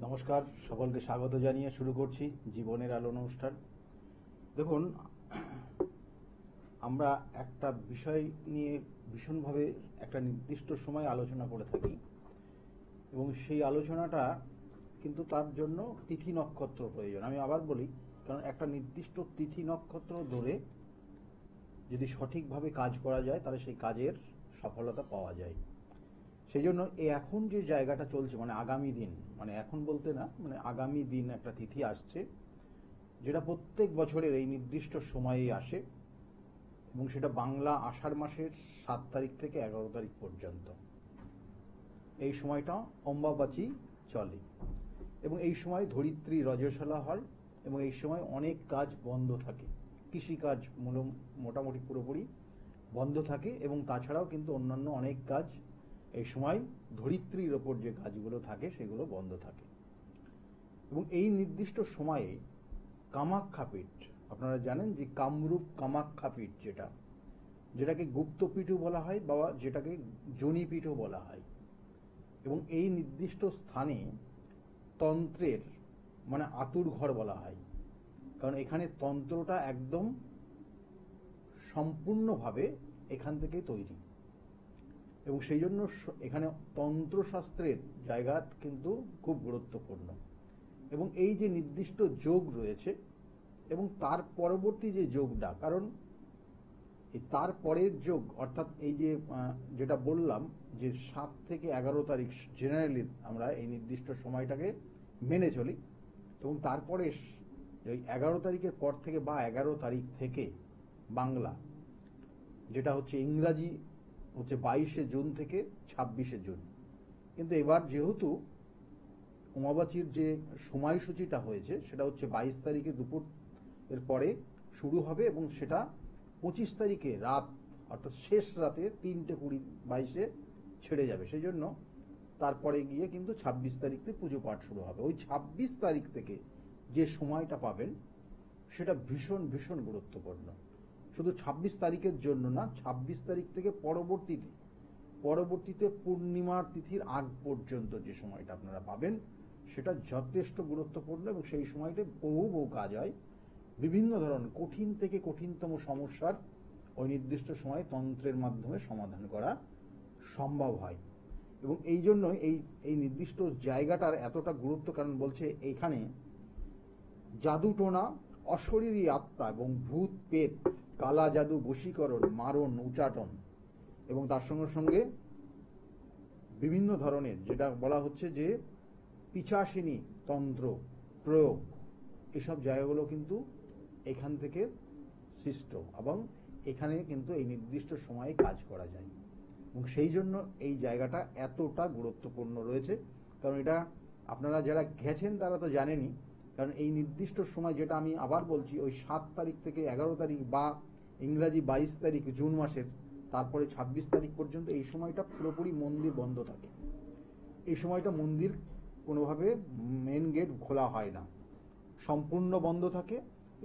নমস্কার, সকলকে স্বাগত জানিয়ে শুরু করছি জীবনের আলো অনুষ্ঠান। দেখুন, আমরা একটা বিষয় নিয়ে ভীষণভাবে একটা নির্দিষ্ট সময় আলোচনা করে থাকি এবং সেই আলোচনাটা কিন্তু তার জন্য তিথি নক্ষত্র প্রয়োজন। আমি আবার বলি, কারণ একটা নির্দিষ্ট তিথি নক্ষত্র ধরে যদি সঠিকভাবে কাজ করা যায় তাহলে সেই কাজের সফলতা পাওয়া যায়। সেই জন্য এখন যে জায়গাটা চলছে, মানে আগামী দিন, মানে এখন বলতে না, মানে আগামী দিন একটা তিথি আসছে যেটা প্রত্যেক বছরের এই নির্দিষ্ট সময়েই আসে এবং সেটা বাংলা আষাঢ় মাসের 7 তারিখ থেকে 11 তারিখ পর্যন্ত। এই সময়টা অম্বাবাচী চলে এবং এই সময় ধরিত্রী রজস্বলা হয় এবং এই সময় অনেক কাজ বন্ধ থাকে। কৃষিকাজ মোটামুটি পুরোপুরি বন্ধ থাকে এবং তাছাড়াও কিন্তু অন্যান্য অনেক কাজ এই সময় ধরিত্রীর ওপর যে কাজগুলো থাকে সেগুলো বন্ধ থাকে। এবং এই নির্দিষ্ট সময়ে কামাখ্যাপীঠ, আপনারা জানেন যে কামরূপ কামাখ্যাপীঠ যেটাকে গুপ্তপীঠও বলা হয় বা যেটাকে যোনিপীঠও বলা হয়, এবং এই নির্দিষ্ট স্থানে তন্ত্রের মানে আতুর ঘর বলা হয়, কারণ এখানে তন্ত্রটা একদম সম্পূর্ণভাবে এখান থেকে তৈরি এবং সেই জন্য এখানে তন্ত্রশাস্ত্রের জায়গা কিন্তু খুব গুরুত্বপূর্ণ। এবং এই যে নির্দিষ্ট যোগ রয়েছে এবং তার পরবর্তী যে যোগটা, কারণ এই তার পরের যোগ অর্থাৎ এই যে যেটা বললাম যে 7 থেকে 11 তারিখ জেনারেলি আমরা এই নির্দিষ্ট সময়টাকে মেনে চলি, এবং তারপরে ওই 11 তারিখের পর থেকে বা 11 তারিখ থেকে বাংলা, যেটা হচ্ছে ইংরাজি হচ্ছে 22শে জুন থেকে 26শে জুন। কিন্তু এবার যেহেতু অমাবাচীর যে সময়সূচিটা হয়েছে সেটা হচ্ছে 22 তারিখে দুপুর এর পরে শুরু হবে এবং সেটা 25 তারিখে রাত অর্থাৎ শেষ রাতে 3:20 ছেড়ে যাবে। সেই জন্য তারপরে গিয়ে কিন্তু 26 তারিখে পুজো পাঠ শুরু হবে। ওই 26 তারিখ থেকে যে সময়টা পাবেন সেটা ভীষণ ভীষণ গুরুত্বপূর্ণ। শুধু 26 তারিখের জন্য না, 26 তারিখ থেকে পরবর্তীতে পূর্ণিমার তিথির আগ পর্যন্ত যে সময়টা আপনারা পাবেন সেটা যথেষ্ট গুরুত্বপূর্ণ এবং সেই সময়টা বহু কাজ হয়। বিভিন্ন ধরনের কঠিন থেকে কঠিনতম সমস্যার ওই নির্দিষ্ট সময়ে তন্ত্রের মাধ্যমে সমাধান করা সম্ভব হয়। এবং এই জন্য এই নির্দিষ্ট জায়গাটার এতটা গুরুত্ব, কারণ বলছে এখানে জাদুটোনা, অশরীরী আত্মা এবং ভূত পেত, কালা জাদু, বশীকরণ, মারণ, উচাটন এবং তার সঙ্গে সঙ্গে বিভিন্ন ধরনের যেটা বলা হচ্ছে যে পিচাসিনী তন্ত্র প্রয়োগ, এসব জায়গাগুলো কিন্তু এখান থেকে সৃষ্ট এবং এখানে কিন্তু এই নির্দিষ্ট সময়ে কাজ করা যায় এবং সেই জন্য এই জায়গাটা এতটা গুরুত্বপূর্ণ রয়েছে। কারণ এটা আপনারা যারা গেছেন তারা তো জানেনই, কারণ এই নির্দিষ্ট সময় যেটা আমি আবার বলছি ওই 7 তারিখ থেকে 11 তারিখ বা ইংরাজি 22 তারিখ জুন মাসের, তারপরে 26 তারিখ পর্যন্ত এই সময়টা পুরোপুরি মন্দির বন্ধ থাকে। এই সময়টা মন্দির কোনোভাবে মেন গেট খোলা হয় না, সম্পূর্ণ বন্ধ থাকে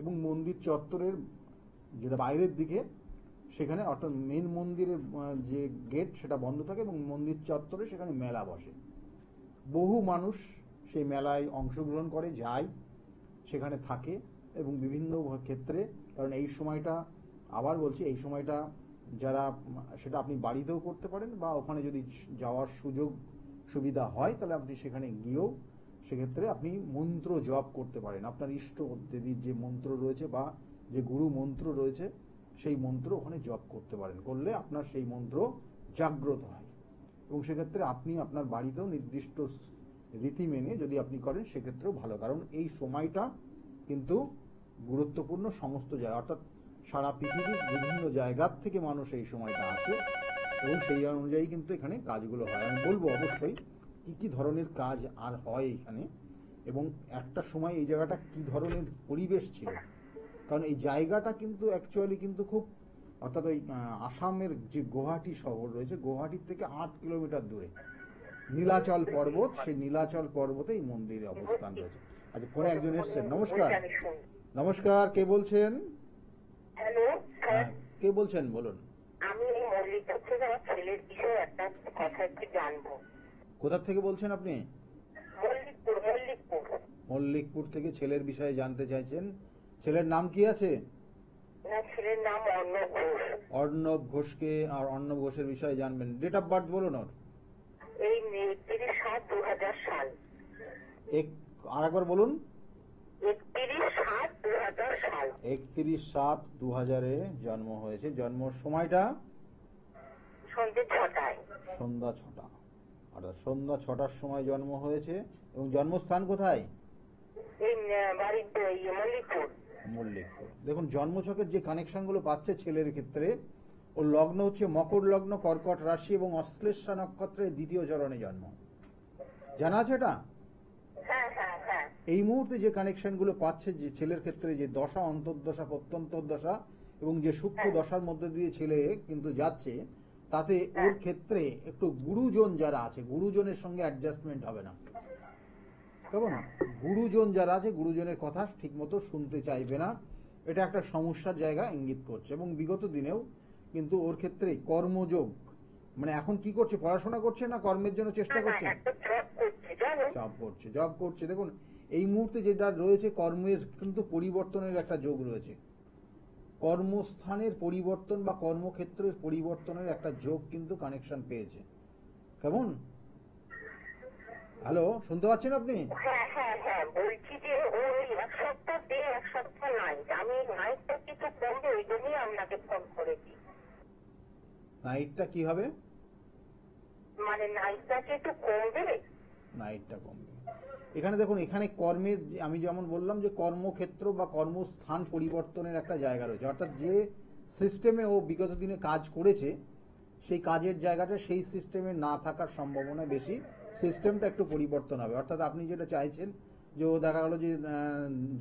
এবং মন্দির চত্বরের যেটা বাইরের দিকে সেখানে অর্থাৎ মেন মন্দিরের যে গেট সেটা বন্ধ থাকে এবং মন্দির চত্বরে সেখানে মেলা বসে। বহু মানুষ সেই মেলায় অংশগ্রহণ করে, যায়, সেখানে থাকে এবং বিভিন্ন ক্ষেত্রে, কারণ এই সময়টা আবার বলছি এই সময়টা যারা সেটা আপনি বাড়িতেও করতে পারেন বা ওখানে যদি যাওয়ার সুযোগ সুবিধা হয় তাহলে আপনি সেখানে গিয়েও সেক্ষেত্রে আপনি মন্ত্র জপ করতে পারেন। আপনার ইষ্ট দেবীর যে মন্ত্র রয়েছে বা যে গুরু মন্ত্র রয়েছে সেই মন্ত্র ওখানে জপ করতে পারেন, করলে আপনার সেই মন্ত্র জাগ্রত হয় এবং সেক্ষেত্রে আপনি আপনার বাড়িতেও নির্দিষ্ট রীতি মেনে যদি আপনি করেন সেক্ষেত্রেও ভালো। কারণ এই সময়টা কিন্তু গুরুত্বপূর্ণ সমস্ত জায়গা, অর্থাৎ সারা পৃথিবীর বিভিন্ন জায়গার থেকে মানুষ এই সময়টা আসে এবং সেই অনুযায়ী কিন্তু এখানে কাজগুলো হয়। আমি বলবো অবশ্যই কি ধরনের কাজ আর হয় এখানে এবং একটা সময় এই জায়গাটা কি ধরনের পরিবেশ ছিল, কারণ এই জায়গাটা কিন্তু অ্যাকচুয়ালি কিন্তু খুব, অর্থাৎ ওই আসামের যে গুয়াহাটি শহর রয়েছে, গুয়াহাটির থেকে 8 কিলোমিটার দূরে নীলাচল পর্বত, সেই নীলাচল পর্বতে এই মন্দিরের অবস্থান রয়েছে। আচ্ছা, ফোনে একজন এসছেন। নমস্কার। নমস্কার, কে বলছেন? হ্যালো, কে বলছেন বলুন। আমি মল্লিকপুর থেকে আমার ছেলের বিষয়ে একটা কথা একটু জানবো। কোথা থেকে বলছেন আপনি? মল্লিকপুর মল্লিকপুর থেকে ছেলের বিষয়ে জানতে চাইছেন। ছেলের নাম কি আছে? না, ছেলের নাম অর্ণব ঘোষ। অর্ণব ঘোষকে আর অর্ণব ঘোষের বিষয়ে জানবেন। ডেট অফ বার্থ বলুন ওর। এই 31/7/2000 সাল। আর একবার বলুন। 31/7/2000 সাল। 31/7/2000-এ জন্ম হয়েছে। জন্মের সময়টা সন্ধ্যে 6টায়। সন্ধ্যা 6টা, অর্থাৎ সন্ধ্যা 6টার সময় জন্ম হয়েছে। এবং জন্মস্থান কোথায়? এই বাড়িতে মল্লিকপুর। মল্লিকপুর। দেখুন জন্মছকের যে কানেকশনগুলো পাচ্ছে ছেলের ক্ষেত্রে, ওর লগ্ন হচ্ছে মকর লগ্ন, কর্কট রাশি এবং অশ্লেষা নক্ষত্রের দ্বিতীয় চরণে জন্ম। জানা আছে এটা? হ্যাঁ হ্যাঁ হ্যাঁ। এই মুহূর্তে যে কানেকশনগুলো পাচ্ছে যে ছেলের ক্ষেত্রে, যে দশা, অন্তর্দশা, প্রত্যন্তর্দশা এবং যে সূক্ষ্ম দশার মধ্যে দিয়ে ছেলে কিন্তু যাচ্ছে, তাতে ওর ক্ষেত্রে একটু গুরুজন যারা আছে, গুরুজনের সঙ্গে অ্যাডজাস্টমেন্ট হবে না। কেমন? গুরুজন যারা আছে, গুরুজনের কথা ঠিকমতো শুনতে চাইবে না। এটা একটা সমস্যার জায়গা ইঙ্গিত করছে। এবং বিগত দিনেও কিন্তু ওর ক্ষেত্রে কর্মযোগ, মানে এখন কি করছে, পড়াশোনা করছে না কর্মের জন্য চেষ্টা করছে? জব করছে। দেখুন এই মুহূর্তে যেটা রয়েছে, কর্মের কিন্তু পরিবর্তনের একটা যোগ রয়েছে। কর্মস্থানের পরিবর্তন বা কর্মক্ষেত্রের পরিবর্তনের একটা যোগ কিন্তু কানেকশন পেয়েছে। কেমন? হ্যালো, শুনতে পাচ্ছেন আপনি? হ্যাঁ হ্যাঁ হ্যাঁ, বলছি যে ওই এক সপ্তাহ দিয়ে এক সপ্তাহ নাই, আমি নাইটটা কিছু কমবে, ওই জন্যই আপনাকে ফোন করেছি। নাইটটা কি হবে? মানে নাইটটা কি একটু কমবে? নাইটটা কমবে। এখানে দেখুন, এখানে কর্মের, আমি যেমন বললাম যে কর্মক্ষেত্র বা কর্মস্থান পরিবর্তনের একটা জায়গা রয়েছে। অর্থাৎ যে সিস্টেমে ও বিগত দিনে কাজ করেছে, সেই কাজের জায়গাটা সেই সিস্টেমে না থাকার সম্ভাবনা বেশি। সিস্টেমটা একটু পরিবর্তন হবে। অর্থাৎ আপনি যেটা চাইছেন যে ও দেখা গেল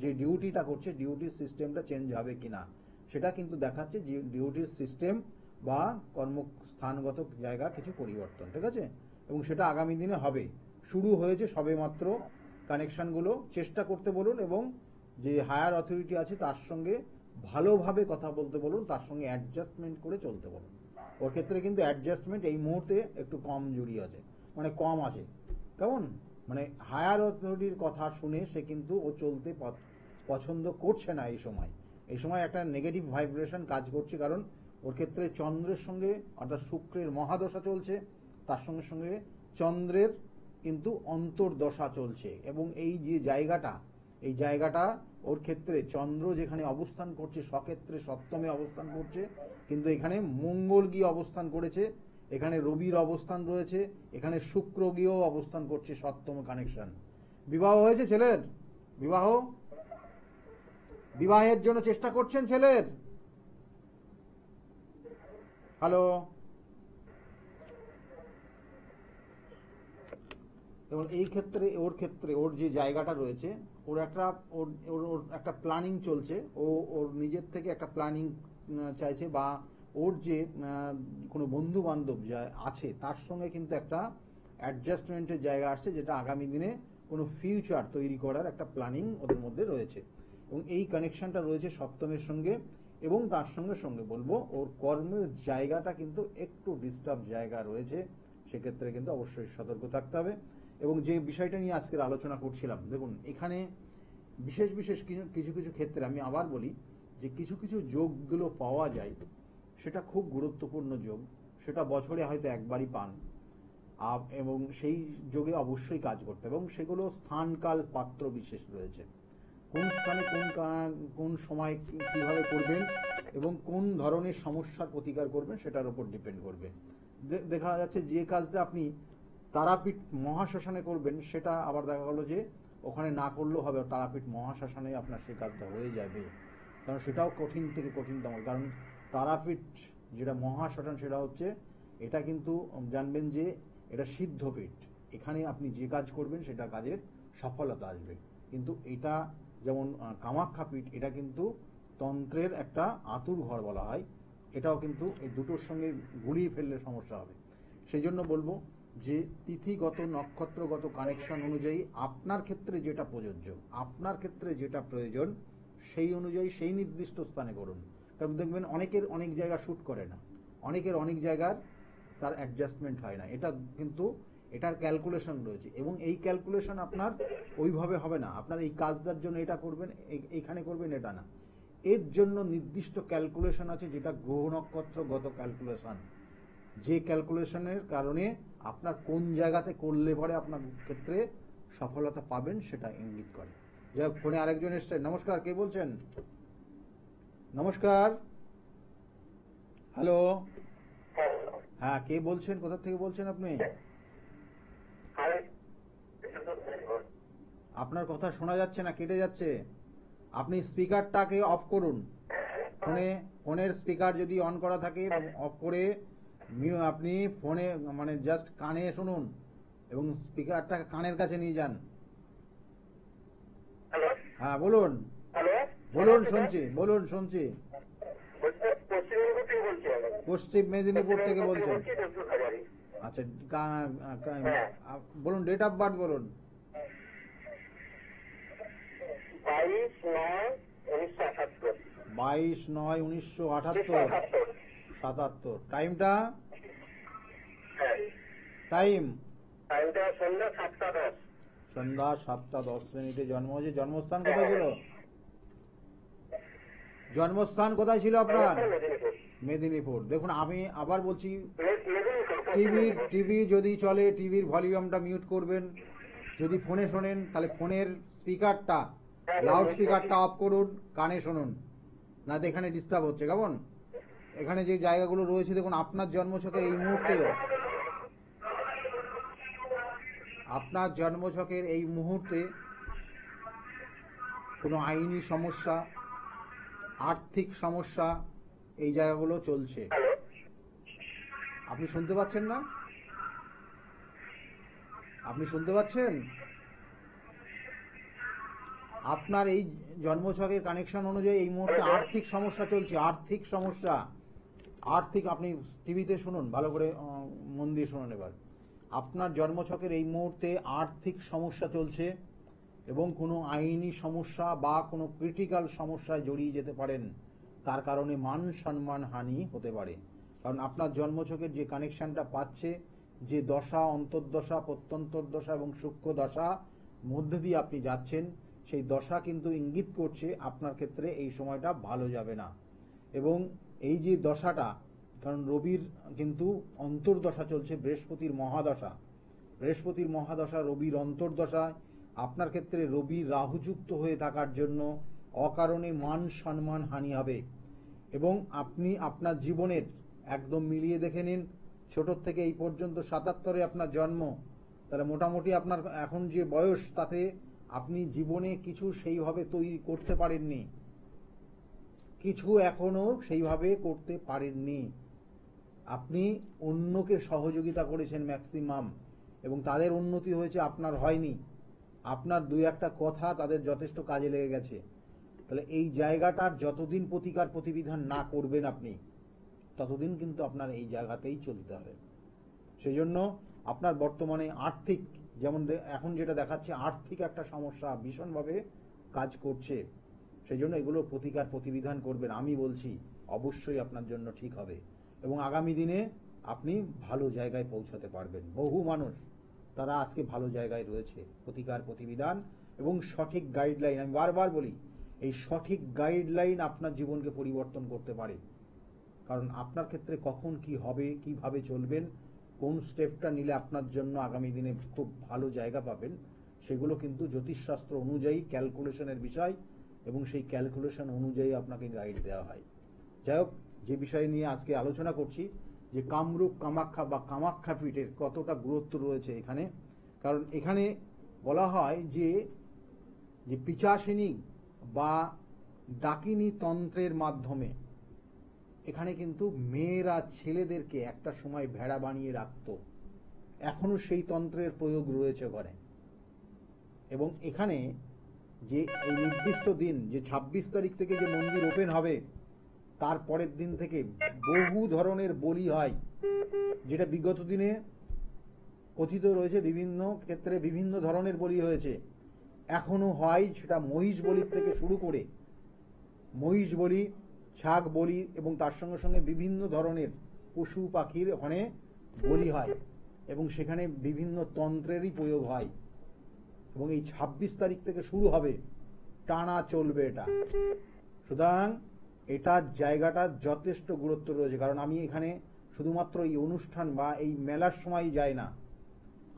যে ডিউটিটা করছে, ডিউটির সিস্টেমটা চেঞ্জ হবে কিনা, সেটা কিন্তু দেখাচ্ছে যে ডিউটির সিস্টেম বা কর্মস্থানগত জায়গা কিছু পরিবর্তন, ঠিক আছে? এবং সেটা আগামী দিনে হবে। শুরু হয়েছে সবে মাত্র কানেকশনগুলো। চেষ্টা করতে বলুন এবং যে হায়ার অথরিটি আছে তার সঙ্গে ভালোভাবে কথা বলতে বলুন, তার সঙ্গে অ্যাডজাস্টমেন্ট করে চলতে বলুন। ওর ক্ষেত্রে কিন্তু অ্যাডজাস্টমেন্ট এই মুহূর্তে একটু কম জুড়ি আছে, মানে কম আছে। কেমন? মানে হায়ার অথরিটির কথা শুনে সে কিন্তু ও চলতে পছন্দ করছে না। এই সময় একটা নেগেটিভ ভাইব্রেশন কাজ করছে, কারণ ওর ক্ষেত্রে চন্দ্রের সঙ্গে, অর্থাৎ শুক্রের মহাদশা চলছে, তার সঙ্গে সঙ্গে চন্দ্রের কিন্তু অন্তর্দশা চলছে। এবং এই যে জায়গাটা, এই জায়গাটা ওর ক্ষেত্রে চন্দ্র যেখানে অবস্থান করছে, সক্ষেত্রে সপ্তমে অবস্থান করছে, কিন্তু এখানে মঙ্গল গিয়ে অবস্থান করেছে, এখানে রবির অবস্থান রয়েছে, এখানে শুক্র গিয়েও অবস্থান করছে, সপ্তম কানেকশন। বিবাহ হয়েছে ছেলের? বিবাহের জন্য চেষ্টা করছেন ছেলের? হ্যালো? এবং এই ক্ষেত্রে ওর যে জায়গাটা রয়েছে, ওর একটা প্ল্যানিং চলছে। ওর নিজের থেকে একটা প্ল্যানিং চাইছে, বা ওর যে কোনো বন্ধু বান্ধব যা আছে তার সঙ্গে কিন্তু একটা অ্যাডজাস্টমেন্টের জায়গা আসছে, যেটা আগামী দিনে কোনো ফিউচার তৈরি করার একটা প্ল্যানিং ওদের মধ্যে রয়েছে। এবং এই কানেকশনটা রয়েছে সপ্তমের সঙ্গে। এবং তার সঙ্গে সঙ্গে বলবো ওর কর্মের জায়গাটা কিন্তু একটু ডিস্টার্ব জায়গা রয়েছে, সেক্ষেত্রে কিন্তু অবশ্যই সতর্ক থাকতে হবে। এবং যে বিষয়টা নিয়ে আজকের আলোচনা করছিলাম, দেখুন এখানে বিশেষ কিছু ক্ষেত্রে আমি আবার বলি যে কিছু যোগগুলো পাওয়া যায়, সেটা খুব গুরুত্বপূর্ণ যোগ। সেটা বছরে হয়তো একবারই পান, এবং সেই যোগে অবশ্যই কাজ করতে হবে। এবং সেগুলো স্থান কাল পাত্র বিশেষ রয়েছে। কোন স্থানে কোন সময় কিভাবে করবেন এবং কোন ধরনের সমস্যার প্রতিকার করবেন, সেটার উপর ডিপেন্ড করবে। দেখা যাচ্ছে যে কাজটা আপনি তারাপীঠ মহাশ্মশানে করবেন, সেটা আবার দেখা গেল যে ওখানে না করলেও হবে, তারাপীঠ মহাশ্মশানে আপনার সেই কাজটা হয়ে যাবে। কারণ সেটাও কঠিন থেকে কঠিনতম। কারণ তারাপীঠ যেটা মহাশ্মশান, সেটা হচ্ছে, এটা কিন্তু জানবেন যে এটা সিদ্ধপীঠ। এখানে আপনি যে কাজ করবেন সেটা কাজের সফলতা আসবে। কিন্তু এটা যেমন কামাখ্যা পীঠ, এটা কিন্তু তন্ত্রের একটা আতুর ঘর বলা হয়। এটাও কিন্তু এই দুটোর সঙ্গে গুলিয়ে ফেললে সমস্যা হবে। সেই জন্য বলবো যে তিথিগত নক্ষত্রগত কানেকশন অনুযায়ী আপনার ক্ষেত্রে যেটা প্রযোজ্য, আপনার ক্ষেত্রে যেটা প্রয়োজন, সেই অনুযায়ী সেই নির্দিষ্ট স্থানে করুন। কারণ দেখবেন অনেকের অনেক জায়গা শ্যুট করে না, অনেকের অনেক জায়গার তার অ্যাডজাস্টমেন্ট হয় না। এটা কিন্তু এটার ক্যালকুলেশন রয়েছে, এবং এই ক্যালকুলেশন আপনার ওইভাবে হবে না। আপনার এই কাজটার জন্য এটা করবেন, এইখানে করবেন, এটা না। এর জন্য নির্দিষ্ট ক্যালকুলেশন আছে, যেটা গ্রহ নক্ষত্রগত ক্যালকুলেশন, যে ক্যালকুলেশনের কারণে আপনার কোন জায়গাতে করলে পরে আপনার ক্ষেত্রে সফলতা পাবেন সেটা ইঙ্গিত করে। যাই হোক, ফোনে আরেকজন এসছেন। নমস্কার, কে বলছেন? নমস্কার। হ্যালো। হ্যাঁ, কে বলছেন? কোথা থেকে বলছেন আপনি? আপনার কথা শোনা যাচ্ছে না, কেটে যাচ্ছে। আপনি স্পিকারটাকে অফ করুন। ফোনের স্পিকার যদি অন করা থাকে অফ করে আপনি ফোনে মানে জাস্ট কানে শুনুন, এবং স্পিকারটা কানের কাছে নিয়ে যান। হ্যাঁ, বলুন বলুন, শুনছি। পশ্চিম মেদিনীপুর থেকে বলছেন? আচ্ছা, বলুন, ডেট অফ বার্থ বলুন। 22/9/1978। 77। টাইমটা? সন্ধ্যা 7:10 জন্ম হয়েছে। জন্মস্থান কোথায় ছিল? আপনার? মেদিনীপুর। দেখুন, আমি আবার বলছি, টিভি যদি চলে, টিভির ভলিউমটা মিউট করবেন। যদি ফোনে শোনেন, তাহলে ফোনের স্পিকারটা, লাউড স্পিকারটা অফ করুন, কানে শুনুন, না তো এখানে ডিস্টার্ব হচ্ছে। কেমন? এখানে যে জায়গাগুলো রয়েছে দেখুন, আপনার জন্মছকের এই মুহূর্তে কোনো আইনি সমস্যা, আর্থিক সমস্যা, এই জায়গাগুলো চলছে। আপনি শুনতে পাচ্ছেন না? আপনি শুনতে পাচ্ছেন? আপনার এই জন্মছকের কানেকশন অনুযায়ী এই মুহূর্তে আর্থিক সমস্যা চলছে। আপনি টিভিতে শুনুন, ভালো করে মন দিয়ে শুনুন এবার। আপনার জন্মছকের এই মুহূর্তে আর্থিক সমস্যা চলছে, এবং কোনো আইনি সমস্যা বা কোনো ক্রিটিক্যাল সমস্যায় জড়িয়ে যেতে পারেন। তার কারণে মান সম্মান হানি হতে পারে। কারণ আপনার জন্মছকের যে কানেকশনটা পাচ্ছে, যে দশা, অন্তর্দশা, প্রত্যন্তর দশা এবং সূক্ষ্ম দশা মধ্যে দিয়ে আপনি যাচ্ছেন, সেই দশা কিন্তু ইঙ্গিত করছে আপনার ক্ষেত্রে এই সময়টা ভালো যাবে না। এবং এই যে দশাটা, কারণ রবির কিন্তু অন্তর্দশা চলছে, বৃহস্পতির মহাদশা রবির অন্তর্দশায় আপনার ক্ষেত্রে রবি রাহুযুক্ত হয়ে থাকার জন্য অকারণে মান সম্মান হানি হবে। এবং আপনি আপনার জীবনের একদম মিলিয়ে দেখে নিন, ছোট থেকে এই পর্যন্ত 77-এ আপনার জন্ম, তাহলে মোটামুটি আপনার এখন যে বয়স, তাতে আপনি জীবনে কিছু সেইভাবে তৈরি করতে পারেননি, কিছু এখনো সেইভাবে করতে পারেননি। আপনি অন্যকে সহযোগিতা করেছেন ম্যাক্সিমাম, এবং তাদের উন্নতি হয়েছে, আপনার হয়নি। আপনার দুই একটা কথা তাদের যথেষ্ট কাজে লেগে গেছে। তাহলে এই জায়গাটার যতদিন প্রতিকার প্রতিবিধান না করবেন আপনি, ততদিন কিন্তু আপনার এই জায়গাতেই চলতে হবে। সেই জন্য আপনার বর্তমানে আর্থিক, যেমন এখন যেটা দেখাচ্ছে, আর্থিক একটা সমস্যা ভীষণভাবে কাজ করছে। সেই জন্য এগুলো প্রতিকার প্রতিবিধান করবেন। আমি বলছি অবশ্যই আপনার জন্য ঠিক হবে, এবং আগামী দিনে আপনি ভালো জায়গায় পৌঁছাতে পারবেন। বহু মানুষ তারা আজকে ভালো জায়গায় রয়েছে। প্রতিকার প্রতিবিধান এবং সঠিক গাইডলাইন, আমি বারবার বলি, এই সঠিক গাইডলাইন আপনার জীবনকে পরিবর্তন করতে পারে। কারণ আপনার ক্ষেত্রে কখন কি হবে, কিভাবে চলবেন, কোন স্টেপটা নিলে আপনার জন্য আগামী দিনে খুব ভালো জায়গা পাবেন, সেগুলো কিন্তু জ্যোতিষশাস্ত্র অনুযায়ী ক্যালকুলেশনের বিষয়, এবং সেই ক্যালকুলেশন অনুযায়ী আপনাকে গাইড দেওয়া হয়। যাই হোক, যে বিষয় নিয়ে আজকে আলোচনা করছি, যে কামরূপ কামাখ্যা বা কামাখ্যা পীঠের কতটা গুরুত্ব রয়েছে এখানে। কারণ এখানে বলা হয় যে পিচাসিনী বা ডাকিনী তন্ত্রের মাধ্যমে এখানে কিন্তু মেয়েরা ছেলেদেরকে একটা সময় ভেড়া বানিয়ে রাখত। এখনো সেই তন্ত্রের প্রয়োগ রয়েছে ওখানে। এবং এখানে যে এই নির্দিষ্ট দিন, যে 26 তারিখ থেকে যে মন্দির ওপেন হবে, তার পরের দিন থেকে বহু ধরনের বলি হয়, যেটা বিগত দিনে কথিত রয়েছে। বিভিন্ন ক্ষেত্রে বিভিন্ন ধরনের বলি হয়েছে, এখনো হয়। সেটা মহিষ বলির থেকে শুরু করে, মহিষ বলি, ছাগ বলি, এবং তার সঙ্গে সঙ্গে বিভিন্ন ধরনের পশু পাখির ওখানে বলি হয়। এবং সেখানে বিভিন্ন তন্ত্রেরই প্রয়োগ হয়, এবং এই 26 তারিখ থেকে শুরু হবে, টানা চলবে এটা। সুতরাং এটার জায়গাটা যথেষ্ট গুরুত্ব রয়েছে, কারণ আমি এখানে শুধুমাত্র এই অনুষ্ঠান বা এই মেলার সময় যাই না,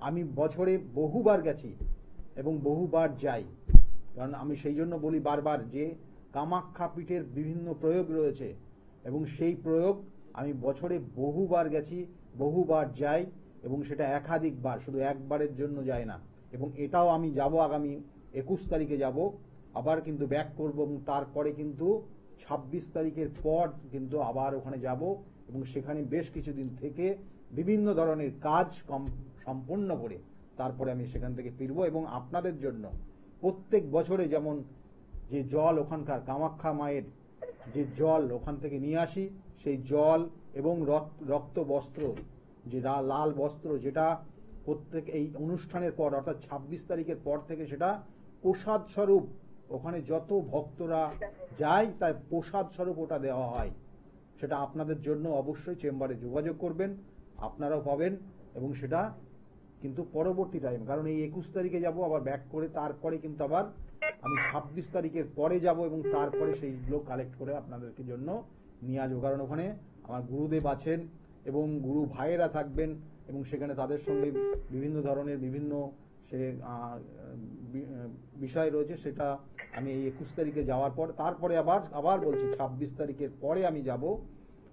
আমি বছরে বহুবার গেছি এবং বহুবার যাই। কারণ আমি সেই জন্য বলি বারবার যে কামাখ্যা পীঠের বিভিন্ন প্রয়োগ রয়েছে, এবং সেই প্রয়োগ আমি বছরে বহুবার গেছি, বহুবার যাই, এবং সেটা একাধিকবার, শুধু একবারের জন্য যাই না। এবং এটাও আমি যাব, আগামী 21 তারিখে যাব, আবার কিন্তু ব্যাক করব, এবং তারপরে কিন্তু 26 তারিখের পর কিন্তু আবার ওখানে যাব, এবং সেখানে বেশ কিছুদিন থেকে বিভিন্ন ধরনের কাজ সম্পন্ন করে তারপরে আমি সেখান থেকে ফিরবো। এবং আপনাদের জন্য প্রত্যেক বছরে যেমন যে জল ওখানকার কামাখ্যা মায়ের যে জল ওখান থেকে নিয়ে আসি, সেই জল এবং রক্ত বস্ত্র, যে লাল বস্ত্র, যেটা প্রত্যেক এই অনুষ্ঠানের পর অর্থাৎ 26 তারিখের পর থেকে সেটা প্রসাদ স্বরূপ, ওখানে যত ভক্তরা যায় তার প্রসাদ স্বরূপ ওটা দেওয়া হয়। সেটা আপনাদের জন্য অবশ্যই চেম্বারে যোগাযোগ করবেন, আপনারাও পাবেন। এবং সেটা কিন্তু পরবর্তী টাইম, কারণ এই 21 তারিখে যাব, আবার ব্যাক করে তারপরে কিন্তু আবার আমি 26 তারিখের পরে যাব, এবং তারপরে সেইগুলো কালেক্ট করে আপনাদেরকে জন্য নিয়ে আসবো। কারণ ওখানে আমার গুরুদেব আছেন এবং গুরু ভাইয়েরা থাকবেন, এবং সেখানে তাদের সঙ্গে বিভিন্ন ধরনের বিভিন্ন সে বিষয় রয়েছে। সেটা আমি এই 21 তারিখে যাওয়ার পর তারপরে আবার বলছি 26 তারিখের পরে আমি যাব,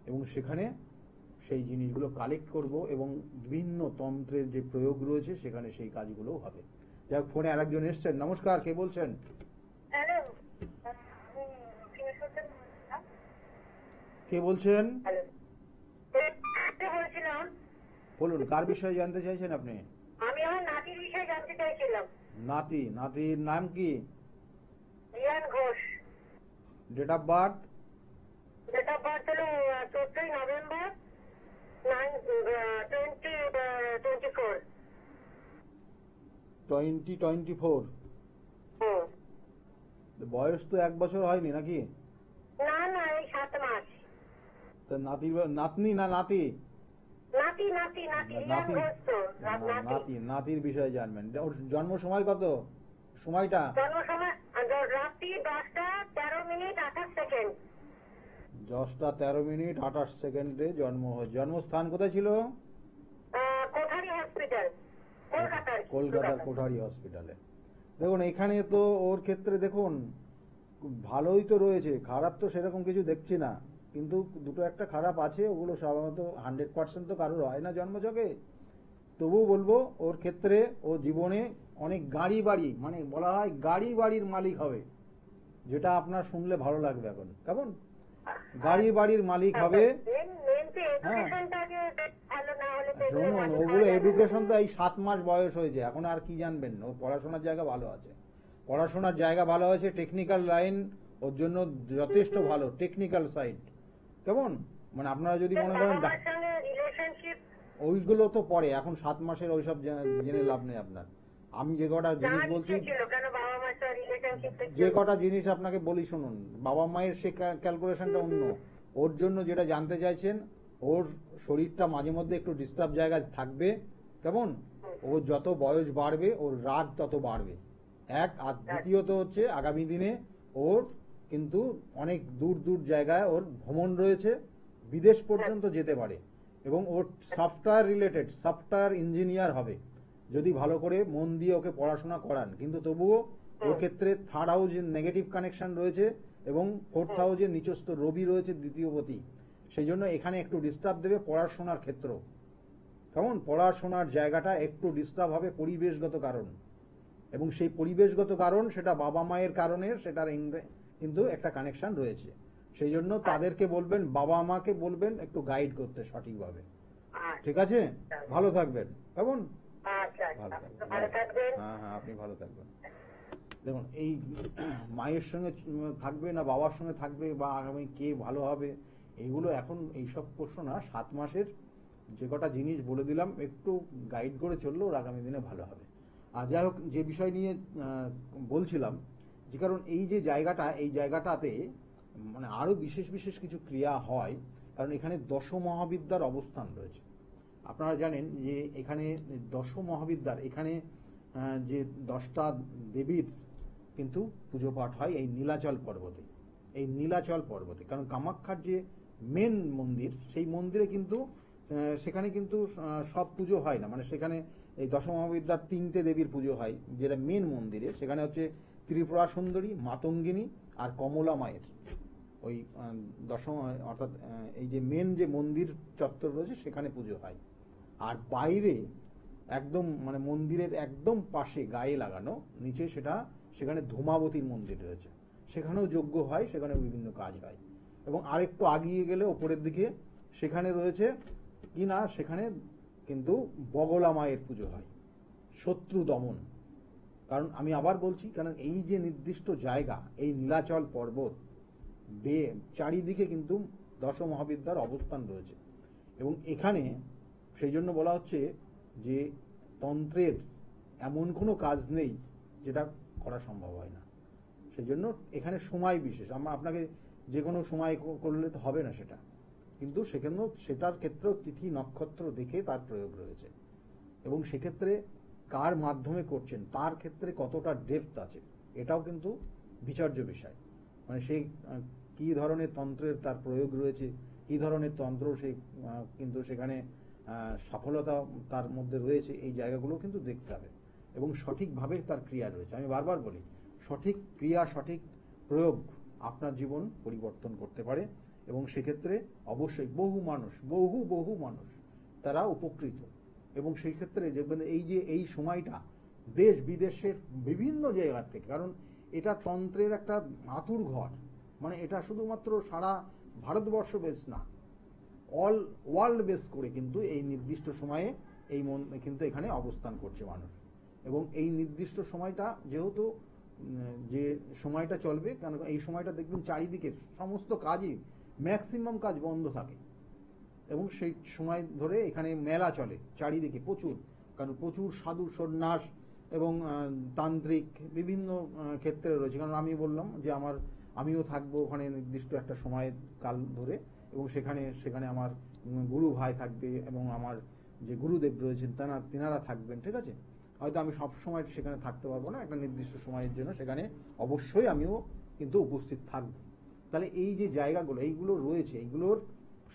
এবং সেখানে সেই জিনিসগুলো কালেক্ট করব, এবং বিভিন্ন তন্ত্রের যে প্রয়োগ রয়েছে সেখানে সেই কাজগুলো হবে। যাই হোক, ফোনে আরেকজন এসছেন। নমস্কার, কে বলছেন? কে বলছেন? বলুন, কার বিষয়ে জানতে চাইছেন আপনি? আমি আমার নাতির বিষয়ে জানতে চাইছিলাম। নাতির নাম কি? Riyan Ghosh. Date of birth? Date of birth হলো 14 নভেম্বর 2024। বয়স তো 1 বছর হয়নি নাকি? না না, এই 7 মাস। তো নাতনি না নাতি? নাতির বিষয়ে জানবেন। ওর জন্ম সময় কত? সময়টা? জন্ম সময় রাত্রি 10টা 13 মিনিট 28 সেকেন্ড। 10টা 13 মিনিট 28 সেকেন্ডে জন্ম হয়। জন্মস্থান কোথায় ছিল? কোঠারি হসপিটাল, কলকাতার কোঠারি হসপিটালে। দেখুন, এখানে তো ওর ক্ষেত্রে দেখুন ভালোই তো রয়েছে, খারাপ তো সেরকম কিছু দেখছি না, কিন্তু দুটো একটা খারাপ আছে। ওগুলো সাধারণত 100% তো কারোর হয় না জন্মযোগে। তবুও বলবো ওর ক্ষেত্রে ও জীবনে অনেক গাড়ি বাড়ি, মানে বলা হয় গাড়ি বাড়ির মালিক হবে, যেটা আপনার শুনলে ভালো লাগবে। এখন কেমন গাড়ি বাড়ির মালিক হবে? হ্যাঁ, শুনুন, ওগুলো এডুকেশন তো এই 7 মাস বয়স হয়েছে, এখন আর কি জানবেন? ও পড়াশোনার জায়গা ভালো আছে, পড়াশোনার জায়গা ভালো আছে, টেকনিক্যাল লাইন ওর জন্য যথেষ্ট ভালো, টেকনিক্যাল সাইড। কেমন মানে আপনারা যদি মনে করেন ওইগুলো তো পরে, এখন 7 মাসের ওইসব জেনে লাভ নেই আপনার। আমি যে কটা জিনিস বলছি, যে কটা জিনিস আপনাকে বলি শুনুন, বাবা মায়ের সে ক্যালকুলেশনটা অন্য। ওর জন্য যেটা জানতে চাইছেন, ওর শরীরটা মাঝে মধ্যে একটু ডিস্টার্ব জায়গায় থাকবে। কেমন? ও যত বয়স বাড়বে ওর রাগ তত বাড়বে, এক। আর দ্বিতীয়ত হচ্ছে আগামী দিনে ওর কিন্তু অনেক দূর দূর জায়গায় ওর ভ্রমণ রয়েছে, বিদেশ পর্যন্ত যেতে পারে, এবং ওর সফটওয়্যার রিলেটেড, সফটওয়্যার ইঞ্জিনিয়ার হবে যদি ভালো করে মন দিয়ে ওকে পড়াশোনা করান। কিন্তু তবুও ওর ক্ষেত্রে 3rd হাউসের নেগেটিভ কানেকশন রয়েছে, এবং 4th হাউসের নিচস্থ রবি রয়েছে, দ্বিতীয়পতি। সেই জন্য এখানে একটু ডিস্টার্ব দেবে পড়াশোনার ক্ষেত্র। কেমন? পড়াশোনার জায়গাটা একটু ডিস্টার্ব হবে, পরিবেশগত কারণ, এবং সেই পরিবেশগত কারণ সেটা বাবা মায়ের কারণে সেটার কিন্তু একটা কানেকশন রয়েছে। সেই জন্য তাদেরকে বলবেন, বাবা মাকে বলবেন একটু গাইড করতে সঠিকভাবে। ঠিক আছে? ভালো থাকবেন। কেমন? ভালো থাকবেন। হ্যাঁ হ্যাঁ, আপনি ভালো থাকবেন। দেখুন, এই মায়ের সঙ্গে থাকবে না বাবার সঙ্গে থাকবে, বা আগামী কে ভালো হবে, এইগুলো এখন এইসব প্রশ্ন না। 7 মাসের যে কটা জিনিস বলে দিলাম, একটু গাইড করে চললেও আগামী দিনে ভালো হবে। আর যাই হোক, যে বিষয় নিয়ে বলছিলাম, যে কারণ এই যে জায়গাটা, এই জায়গাটাতে মানে আরো বিশেষ বিশেষ কিছু ক্রিয়া হয়, কারণ এখানে 10 মহাবিদ্যার অবস্থান রয়েছে। আপনারা জানেন যে এখানে দশ মহাবিদ্যার এখানে যে 10টা দেবীর কিন্তু পুজো পাঠ হয় এই নীলাচল পর্বতে। এই নীলাচল পর্বতে, কারণ কামাখ্যার যে মেন মন্দির, সেই মন্দিরে কিন্তু সেখানে কিন্তু সব পুজো হয় না, মানে সেখানে এই দশ মহাবিদ্যার 3টে দেবীর পুজো হয় যেটা মেন মন্দিরে। সেখানে হচ্ছে ত্রিপুরা সুন্দরী, মাতঙ্গিনী আর কমলা মায়ের ওই দশম, অর্থাৎ এই যে মেন যে মন্দির চত্বর রয়েছে সেখানে পুজো হয়। আর বাইরে একদম মানে মন্দিরের একদম পাশে গায়ে লাগানো নিচে সেখানে ধূমাবতীর মন্দির রয়েছে, সেখানেও যজ্ঞ হয়, সেখানে বিভিন্ন কাজ হয়। এবং আরেকটু আগিয়ে গেলে ওপরের দিকে সেখানে রয়েছে কি না, সেখানে কিন্তু বগলা মায়ের পুজো হয়, শত্রু দমন। কারণ আমি আবার বলছি, কারণ এই যে নির্দিষ্ট জায়গা, এই নীলাচল পর্বত চারিদিকে কিন্তু দশ মহাবিদ্যার অবস্থান রয়েছে। এবং এখানে সেই জন্য বলা হচ্ছে যে তন্ত্রের এমন কোনো কাজ নেই যেটা করা সম্ভব হয় না। সেই জন্য এখানে সময় বিশেষ, আমরা আপনাকে যে কোনো সময় করলে তো হবে না সেটা, কিন্তু সেখানেও সেটার ক্ষেত্রেও তিথি নক্ষত্র দেখে তার প্রয়োগ রয়েছে। এবং সেক্ষেত্রে কার মাধ্যমে করছেন তার ক্ষেত্রে কতটা ডেপথ আছে এটাও কিন্তু বিচার্য বিষয়। মানে সেই কি ধরনের তন্ত্রের তার প্রয়োগ রয়েছে, কি ধরনের তন্ত্র সে কিন্তু সেখানে সফলতা তার মধ্যে রয়েছে, এই জায়গাগুলো কিন্তু দেখতে হবে। এবং সঠিকভাবে তার ক্রিয়া রয়েছে। আমি বারবার বলি, সঠিক ক্রিয়া, সঠিক প্রয়োগ আপনার জীবন পরিবর্তন করতে পারে। এবং সেক্ষেত্রে অবশ্যই বহু মানুষ তারা উপকৃত। এবং সেই ক্ষেত্রে দেখবেন এই যে এই সময়টা দেশ বিদেশের বিভিন্ন জায়গা থেকে, কারণ এটা তন্ত্রের একটা আতুর ঘর, মানে এটা শুধুমাত্র সারা ভারতবর্ষ বেস না, অল ওয়ার্ল্ড বেস করে কিন্তু এই নির্দিষ্ট সময়ে এই কিন্তু এখানে অবস্থান করছে মানুষ। এবং এই নির্দিষ্ট সময়টা যেহেতু যে সময়টা চলবে, কারণ এই সময়টা দেখবেন চারিদিকে সমস্ত কাজই, ম্যাক্সিমাম কাজ বন্ধ থাকে। এবং সেই সময় ধরে এখানে মেলা চলে চারিদিকে প্রচুর, কারণ প্রচুর সাধু সন্ন্যাস এবং তান্ত্রিক বিভিন্ন ক্ষেত্রে রয়েছে। কারণ আমি বললাম যে আমিও থাকবো ওখানে নির্দিষ্ট একটা সময় কাল ধরে, এবং সেখানে আমার গুরু ভাই থাকবে এবং আমার যে গুরুদেব রয়েছেন তেনারা থাকবেন। ঠিক আছে, হয়তো আমি সব সময় সেখানে থাকতে পারবো না, একটা নির্দিষ্ট সময়ের জন্য সেখানে অবশ্যই আমিও কিন্তু উপস্থিত থাকবো। তাহলে এই যে জায়গাগুলো এইগুলো রয়েছে, এইগুলোর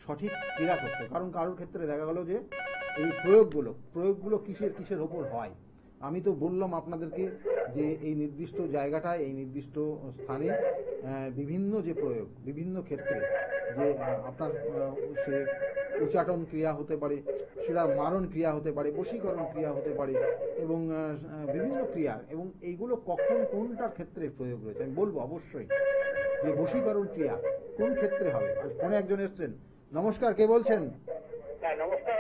সঠিক ক্রিয়া করতে, কারণ কারোর ক্ষেত্রে দেখা গেল যে এই প্রয়োগগুলো কিসের ওপর হয়। আমি তো বললাম আপনাদেরকে যে এই নির্দিষ্ট জায়গাটায়, এই নির্দিষ্ট স্থানে বিভিন্ন যে প্রয়োগ, বিভিন্ন ক্ষেত্রে যে আপনার সে উচ্চাটন ক্রিয়া হতে পারে, সেটা মারণ ক্রিয়া হতে পারে, বশীকরণ ক্রিয়া হতে পারে, এবং বিভিন্ন ক্রিয়া, এবং এইগুলো কখন কোনটার ক্ষেত্রে প্রয়োগ রয়েছে আমি বলবো অবশ্যই। যে বশীকরণ ক্রিয়া কোন ক্ষেত্রে হবে। আজ ফোনে একজন এসছেন। নমস্কার, কে বলছেন? নমস্কার,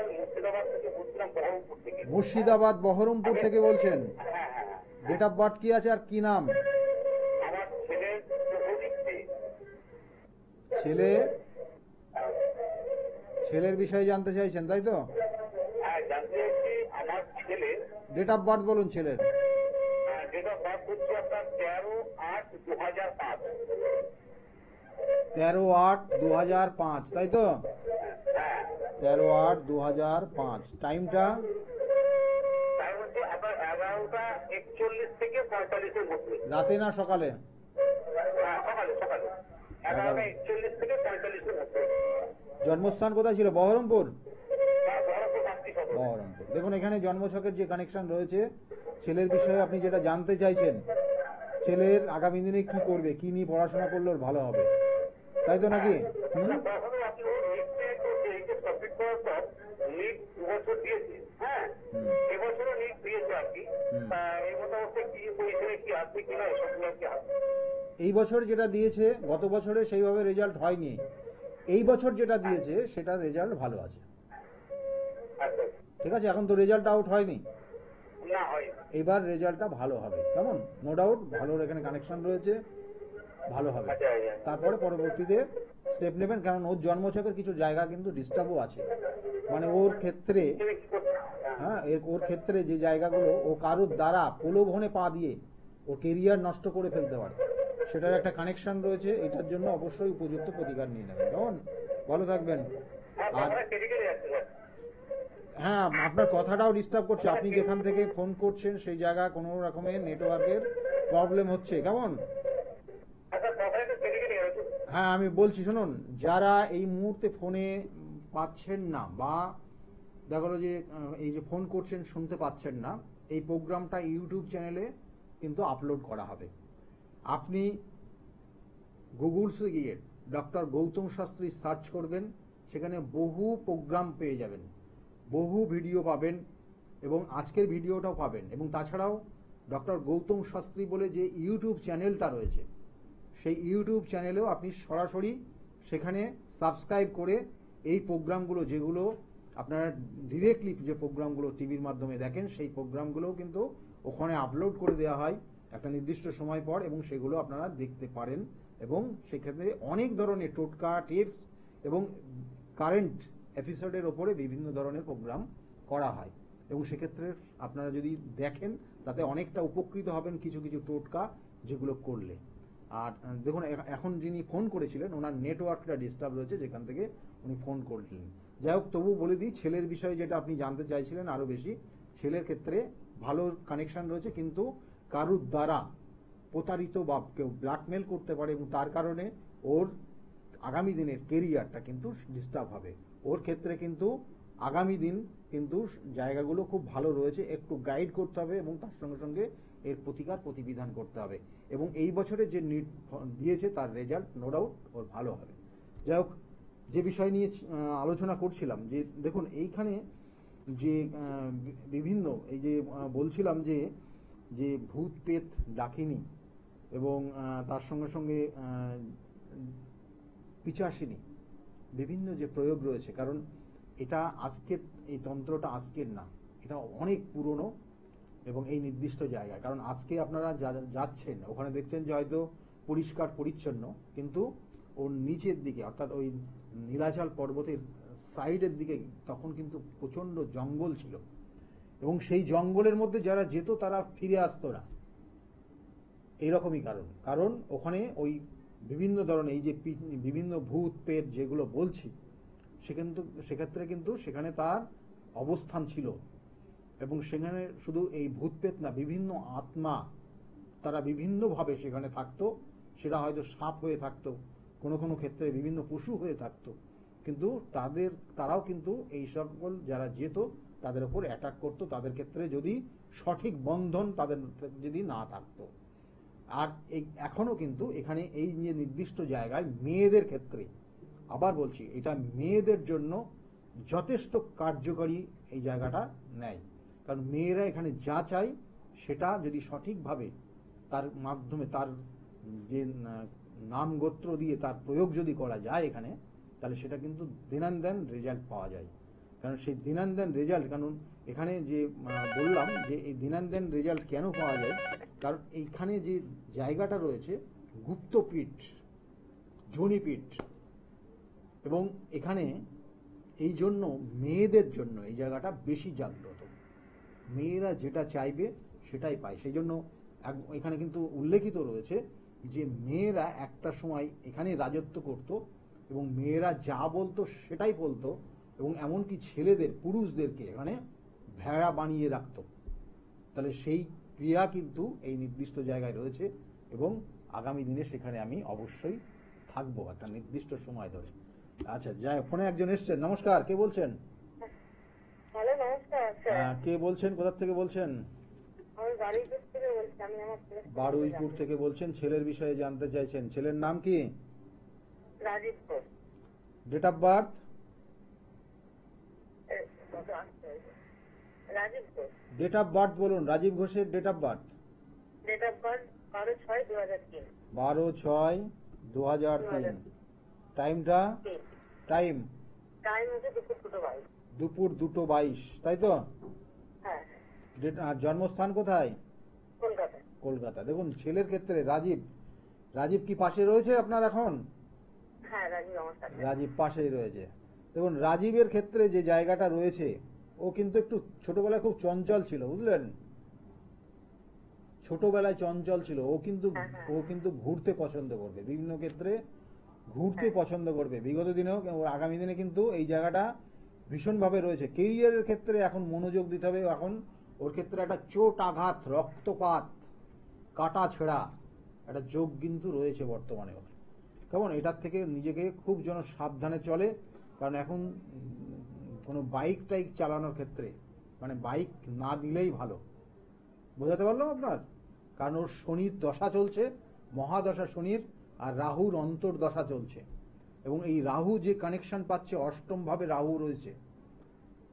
মুর্শিদাবাদ বহরমপুর থেকে বলছেন। ডেট অফ বার্থ কি আছে আর কি নাম? আমার ছেলের বিষয়ে জানতে চাইছেন, তাই তো? জানতে চাইছি আমার ছেলের ডেট অফ বার্থ বলুন ছেলের। ডেট অফ বার্থ হচ্ছে আপনার 13/8/2005। 13/8/2005, তাই তো? 13/8/2005। টাইমটা হচ্ছে আপনার 11:41 থেকে 45 এর মধ্যে। রাতে না সকালে? সকালে 11:41 থেকে 45 এর মধ্যে। জন্মস্থান কোথায় ছিল? বহরমপুর। বহরমপুর। দেখুন এখানে জন্মছকের যে কানেকশন রয়েছে, ছেলের বিষয়ে আপনি যেটা জানতে চাইছেন, ছেলের আগামী দিনে কি করবে, কি নিয়ে পড়াশোনা করলে ওর ভালো হবে, তাই তো নাকি? এই বছর যেটা দিয়েছে গত বছরে সেইভাবে রেজাল্ট হয়নি, এই বছর যেটা দিয়েছে সেটা রেজাল্ট ভালো আছে। ঠিক আছে, এখন তো রেজাল্ট আউট হয়নি, এবার রেজাল্টটা ভালো হবে, কেমন? নো ডাউট ভালো এখানে কানেকশন রয়েছে, ভালো হবে। তারপরে পরবর্তীতে স্টেপ নেবেন, কারণ ওর জন্মছকের কিছু জায়গা কিন্তু ডিস্টার্বও আছে, মানে ওর ক্ষেত্রে, হ্যাঁ ওর ক্ষেত্রে যে জায়গাগুলো ও কারোর দ্বারা প্রলোভনে পা দিয়ে ও কেরিয়ার নষ্ট করে ফেলতে পারে, সেটার একটা কানেকশন রয়েছে। এটার জন্য অবশ্যই উপযুক্ত প্রতিকার নিয়ে নেবেন, কেমন? ভালো থাকবেন। আর হ্যাঁ, আপনার কথাটাও ডিস্টার্ব করছে। আপনি যেখান থেকে ফোন করছেন সেই জায়গা কোনো রকমের নেটওয়ার্কের প্রবলেম হচ্ছে, কেমন? আচ্ছা, কথা একটু কেটে কেটে যাচ্ছে। হ্যাঁ, আমি বলছি শুনুন, যারা এই মুহূর্তে ফোনে পাচ্ছেন না বা দেখা গেলো যে এই যে ফোন করছেন শুনতে পাচ্ছেন না, এই প্রোগ্রামটা ইউটিউব চ্যানেলে কিন্তু আপলোড করা হবে। আপনি গুগলসে গিয়ে ডক্টর গৌতম শাস্ত্রী সার্চ করবেন, সেখানে বহু প্রোগ্রাম পেয়ে যাবেন, বহু ভিডিও পাবেন এবং আজকের ভিডিওটাও পাবেন। এবং তাছাড়াও ডক্টর গৌতম শাস্ত্রী বলে যে ইউটিউব চ্যানেলটা রয়েছে, সেই ইউটিউব চ্যানেলেও আপনি সরাসরি সেখানে সাবস্ক্রাইব করে এই প্রোগ্রামগুলো, যেগুলো আপনারা ডিরেক্টলি যে প্রোগ্রামগুলো টিভির মাধ্যমে দেখেন, সেই প্রোগ্রামগুলোও কিন্তু ওখানে আপলোড করে দেওয়া হয় একটা নির্দিষ্ট সময় পর, এবং সেগুলো আপনারা দেখতে পারেন। এবং সেক্ষেত্রে অনেক ধরনের টোটকা, টিপস এবং কারেন্ট এপিসোডের ওপরে বিভিন্ন ধরনের প্রোগ্রাম করা হয়। এবং সেক্ষেত্রে আপনারা যদি দেখেন তাতে অনেকটা উপকৃত হবেন কিছু কিছু টোটকা যেগুলো করলে। আর দেখুন, এখন যিনি ফোন করেছিলেন ওনার নেটওয়ার্কটা ডিস্টার্ব রয়েছে, যেখান থেকে উনি ফোন করলেন। যাই হোক, তবু বলে দিই, ছেলের বিষয়ে যেটা আপনি জানতে চাইছিলেন আরো বেশি, ছেলের ক্ষেত্রে ভালো কানেকশন রয়েছে, কিন্তু কারুর দ্বারা প্রতারিত বা কেউ ব্ল্যাকমেল করতে পারে এবং তার কারণে ওর আগামী দিনের কেরিয়ারটা কিন্তু ডিস্টার্ব হবে। ওর ক্ষেত্রে কিন্তু আগামী দিন কিন্তু জায়গাগুলো খুব ভালো রয়েছে, একটু গাইড করতে হবে এবং তার সঙ্গে সঙ্গে এর প্রতিকার প্রতিবিধান করতে হবে। এবং এই বছরে যে নিট দিয়েছে তার রেজাল্ট নো ডাউট ওর ভালো হবে। যাই হোক, যে বিষয় নিয়ে আলোচনা করছিলাম, যে দেখুন এইখানে যে বিভিন্ন এই যে বলছিলাম যে যে ভূত পেত ডাকিনী এবং তার সঙ্গে সঙ্গে পিচাসিনী, বিভিন্ন যে প্রয়োগ রয়েছে, কারণ এটা আজকের এই তন্ত্রটা আজকের না, এটা অনেক পুরনো এবং এই নির্দিষ্ট জায়গায়। কারণ আজকে আপনারা যাচ্ছেন ওখানে দেখছেন যে হয়তো পরিষ্কার পরিচ্ছন্ন, কিন্তু ওর নিচের দিকে অর্থাৎ ওই নীলাচল পর্বতের সাইডের দিকে তখন কিন্তু প্রচন্ড জঙ্গল ছিল, এবং সেই জঙ্গলের মধ্যে যারা যেত তারা ফিরে আসতো না। এইরকমই কারণ ওখানে ওই বিভিন্ন ধরনের এই যে বিভিন্ন ভূত পেট যেগুলো বলছি, সেক্ষেত্রে কিন্তু সেখানে তার অবস্থান ছিল। এবং সেখানে শুধু এই ভূত পেট না, বিভিন্ন আত্মা তারা বিভিন্নভাবে সেখানে থাকতো। সেটা হয়তো সাপ হয়ে থাকতো, কোনো কোনো ক্ষেত্রে বিভিন্ন পশু হয়ে থাকতো, কিন্তু তারাও কিন্তু এই সকল যারা যেত তাদের উপর অ্যাটাক করতো, তাদের ক্ষেত্রে যদি সঠিক বন্ধন তাদের যদি না থাকতো। আর এই এখনো কিন্তু এখানে এই যে নির্দিষ্ট জায়গায় মেয়েদের ক্ষেত্রে, আবার বলছি, এটা মেয়েদের জন্য যথেষ্ট কার্যকরী এই জায়গাটা নেয়। কারণ মেয়েরা এখানে যা চায় সেটা যদি সঠিকভাবে তার মাধ্যমে তার যে নাম গোত্র দিয়ে তার প্রয়োগ যদি করা যায় এখানে, তাহলে সেটা কিন্তু দিনান্দান রেজাল্ট পাওয়া যায়। কারণ সেই দিনান্দান রেজাল্ট, কারণ এখানে যে বললাম যে এই দিনান্দান রেজাল্ট কেন পাওয়া যায়, কারণ এইখানে যে জায়গাটা রয়েছে গুপ্তপীঠ, যোনিপীঠ, এবং এখানে এই জন্য মেয়েদের জন্য এই জায়গাটা বেশি জাগ্রত। মেয়েরা যেটা চাইবে সেটাই পায়। সেই জন্য এখানে কিন্তু উল্লেখিত রয়েছে যে মেয়েরা একটা সময় এখানে রাজত্ব করত এবং মেয়েরা যা বলতো সেটাই বলতো, এবং এমনকি ছেলেদের, পুরুষদেরকে এখানে ভেড়া বানিয়ে রাখতো। তাহলে সেই ক্রিয়া কিন্তু এই নির্দিষ্ট জায়গায় রয়েছে, এবং আগামী দিনে সেখানে আমি অবশ্যই থাকবো একটা নির্দিষ্ট সময় ধরে। আচ্ছা, যাই, ফোনে একজন এসছেন। নমস্কার, কে বলছেন? হ্যালো, নমস্কার স্যার। কে বলছেন, কোথা থেকে বলছেন? আমি বারুইপুর থেকে বলছি। আমি আমার ছেলের বারুইপুর থেকে বলছেন, ছেলের বিষয়ে জানতে চাইছেন। ছেলের নাম কি? Rajiv Ghosh. Date of birth? Rajiv Ghosh. Date of birth বলুন, রাজীব ঘোষের date of birth. Date of birth 12/6/2003। 12/6/2003। টাইমটা? টাইম হচ্ছে দুপুর 2:22। দুপুর 2:22, তাই তো? হ্যাঁ। আর জন্মস্থান কোথায়? কলকাতা। কলকাতা। দেখুন, ছেলের ক্ষেত্রে রাজীব কি পাশে রয়েছে আপনার এখন? হ্যাঁ, রাজীব আমার সাথে। রাজীব পাশেই রয়েছে। দেখুন, রাজীবের ক্ষেত্রে যে জায়গাটা রয়েছে, ও কিন্তু একটু ছোটবেলায় খুব চঞ্চল ছিল, বুঝলেন? ছোটবেলায় চঞ্চল ছিল। ও কিন্তু ঘুরতে পছন্দ করবে, বিভিন্ন ক্ষেত্রে ঘুরতে পছন্দ করবে। বিগত দিনেও, আগামী দিনে কিন্তু এই জায়গাটা ভীষণভাবে রয়েছে। কেরিয়ারের ক্ষেত্রে এখন মনোযোগ দিতে হবে। এখন ওর ক্ষেত্রে একটা চোট আঘাত, রক্তপাত, কাটা ছেঁড়া একটা যোগ কিন্তু রয়েছে বর্তমানে ওর। কেমন, এটার থেকে নিজেকে খুব যেন সাবধানে চলে। কারণ এখন কোনো বাইক টাইক চালানোর ক্ষেত্রে মানে বাইক না দিলেই ভালো। বোঝাতে পারলাম আপনার? কারণ ওর শনির দশা চলছে, মহাদশা শনির, আর রাহুর অন্তর্দশা চলছে। এবং এই রাহু যে কানেকশন পাচ্ছে, অষ্টম ভাবে রাহু রয়েছে,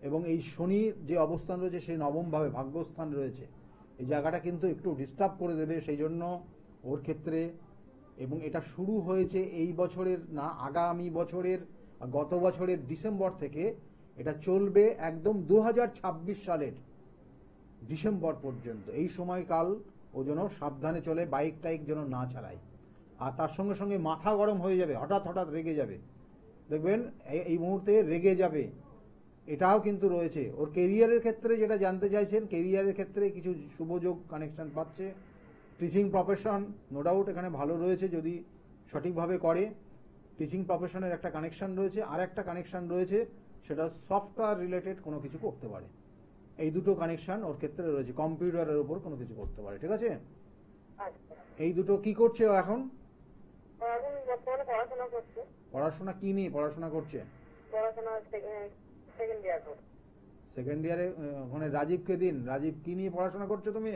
এবং এই শনির যে অবস্থান রয়েছে সেই নবম ভাবে ভাগ্যস্থান রয়েছে। এই জায়গাটা কিন্তু একটু ডিস্টার্ব করে দেবে। সেই জন্য ওর ক্ষেত্রে, এবং এটা শুরু হয়েছে এই বছরের না, আগামী বছরের, গত বছরের ডিসেম্বর থেকে এটা চলবে একদম 2026 সালের ডিসেম্বর পর্যন্ত। এই সময়কাল ও যেন সাবধানে চলে, বাইক টাইক যেন না চালায়। আর তার সঙ্গে সঙ্গে মাথা গরম হয়ে যাবে, হঠাৎ হঠাৎ রেগে যাবে, দেখবেন এই মুহূর্তে রেগে যাবে, এটাও কিন্তু রয়েছে। ওর কেরিয়ারের ক্ষেত্রে যেটা জানতে চাইছেন, কেরিয়ারের ক্ষেত্রে কিছু শুভযোগ কানেকশন পাচ্ছে। টিচিং প্রফেশন নো ডাউট এখানে ভালো রয়েছে যদি সঠিকভাবে করে। টিচিং প্রফেশনের একটা কানেকশন রয়েছে, আর একটা কানেকশন রয়েছে সেটা সফটওয়্যার রিলেটেড কোনো কিছু করতে পারে। এই দুটো কানেকশন ওর ক্ষেত্রে রয়েছে, কম্পিউটারের উপর কোনো কিছু করতে পারে। ঠিক আছে, আচ্ছা। এই দুটো কি করছে ও এখন? এখন বর্তমানে পড়াশোনা করছে। পড়াশোনা কি নিয়ে পড়াশোনা করছে? পড়াশোনা সেকেন্ড ইয়ার করছে। সেকেন্ড ইয়ারে ওখানে রাজীবকে দিন। রাজীব, কি নিয়ে পড়াশোনা করছো তুমি?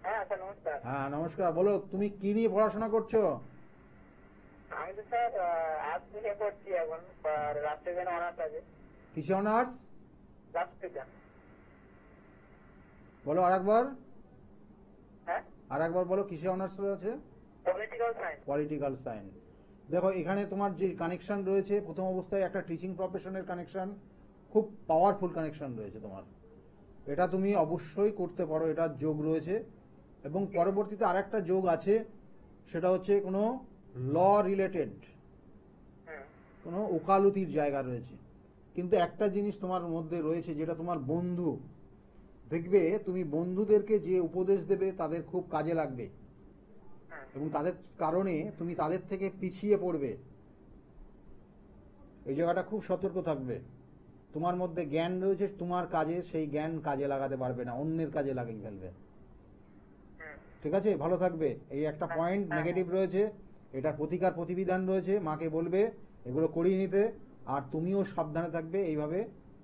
হ্যাঁ স্যার নমস্কার। হ্যাঁ নমস্কার, বলো তুমি কি নিয়ে পড়াশোনা করছো? আমি তো স্যার আর্টস থেকে করছি এখন, রাষ্ট্রবিজ্ঞান অনার্স আছে। কিসে অনার্স? রাষ্ট্রবিজ্ঞান। বলো আরেকবার। হ্যাঁ, আরেকবার বলো, কিসে অনার্স আছে? Political science. Political science. দেখো এখানে তোমার যে কানেকশন রয়েছে, প্রথম অবস্থায় একটা টিচিং প্রফেশনের কানেকশন, খুব পাওয়ারফুল কানেকশন রয়েছে তোমার। এটা তুমি অবশ্যই করতে পারো, এটার যোগ রয়েছে। এবং পরবর্তীতে আরেকটা যোগ আছে, সেটা হচ্ছে কোনো ল রিলেটেড, কোনো ওকালতির জায়গা রয়েছে। কিন্তু একটা জিনিস তোমার মধ্যে রয়েছে, যেটা তোমার বন্ধু দেখবে, তুমি বন্ধুদেরকে যে উপদেশ দেবে তাদের খুব কাজে লাগবে, এবং তাদের কারণে তুমি তাদের থেকে পিছিয়ে পড়বে। এই জায়গাটা খুব সতর্ক থাকবে। তোমার মধ্যে জ্ঞান রয়েছে, তোমার কাজে সেই জ্ঞান কাজে লাগাতে পারবে না, অন্যের কাজে লাগিয়ে ফেলবে। ঠিক আছে, ভালো থাকবে। এই একটা পয়েন্ট নেগেটিভ রয়েছে, এটার প্রতিকার প্রতিবিধান রয়েছে, মাকে বলবে এগুলো করিয়ে নিতে। আর তুমিও সাবধানে থাকবে, এইভাবে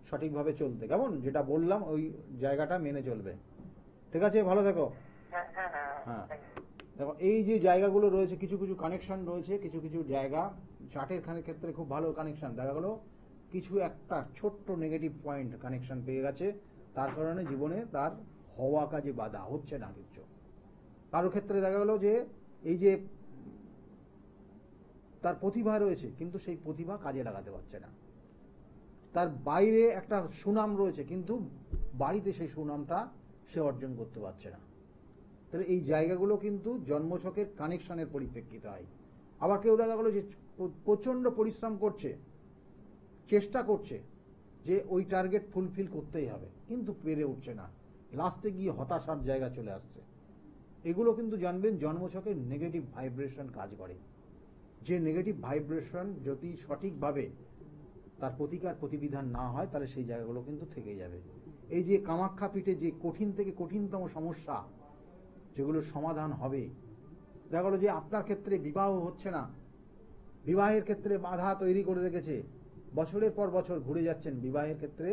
সঠিকভাবে চলতে। কেমন, যেটা বললাম ওই জায়গাটা মেনে চলবে। ঠিক আছে, ভালো থেকো। হ্যাঁ, দেখো এই যে জায়গাগুলো রয়েছে, কিছু কিছু কানেকশন রয়েছে, কিছু কিছু জায়গা চার্টের ক্ষেত্রে খুব ভালো কানেকশন দেখা গেলো। কিছু একটা ছোট্ট নেগেটিভ পয়েন্ট কানেকশন পেয়ে গেছে, তার কারণে জীবনে তার হওয়া কাজে বাধা হচ্ছে না কিছু। কারো ক্ষেত্রে দেখা গেল যে এই যে তার প্রতিভা রয়েছে, কিন্তু সেই প্রতিভা কাজে লাগাতে পারছে না। তার বাইরে একটা সুনাম রয়েছে, কিন্তু বাড়িতে সেই সুনামটা সে অর্জন করতে পারছে না। তাহলে এই জায়গাগুলো কিন্তু জন্মছকের কানেকশনের পরিপ্রেক্ষিতে হয়। আবার কেউ দেখা গেলো যে প্রচন্ড পরিশ্রম করছে, চেষ্টা করছে যে ওই টার্গেট ফুলফিল করতেই হবে, কিন্তু পেরে উঠছে না, লাস্টে গিয়ে হতাশার জায়গা চলে আসছে। এগুলো কিন্তু জানবেন জন্মছকের নেগেটিভ ভাইব্রেশন কাজ করে। যে নেগেটিভ ভাইব্রেশন যদি সঠিকভাবে তার প্রতিকার প্রতিবিধান না হয়, তাহলে সেই জায়গাগুলো কিন্তু থেকে যাবে। এই যে কামাখ্যা পীঠে যে কঠিন থেকে কঠিনতম সমস্যা যেগুলোর সমাধান হবে, দেখা গেলো যে আপনার ক্ষেত্রে বিবাহ হচ্ছে না, বিবাহের ক্ষেত্রে বাধা তৈরি করে রেখেছে, বছরের পর বছর ঘুরে যাচ্ছেন, বিবাহের ক্ষেত্রে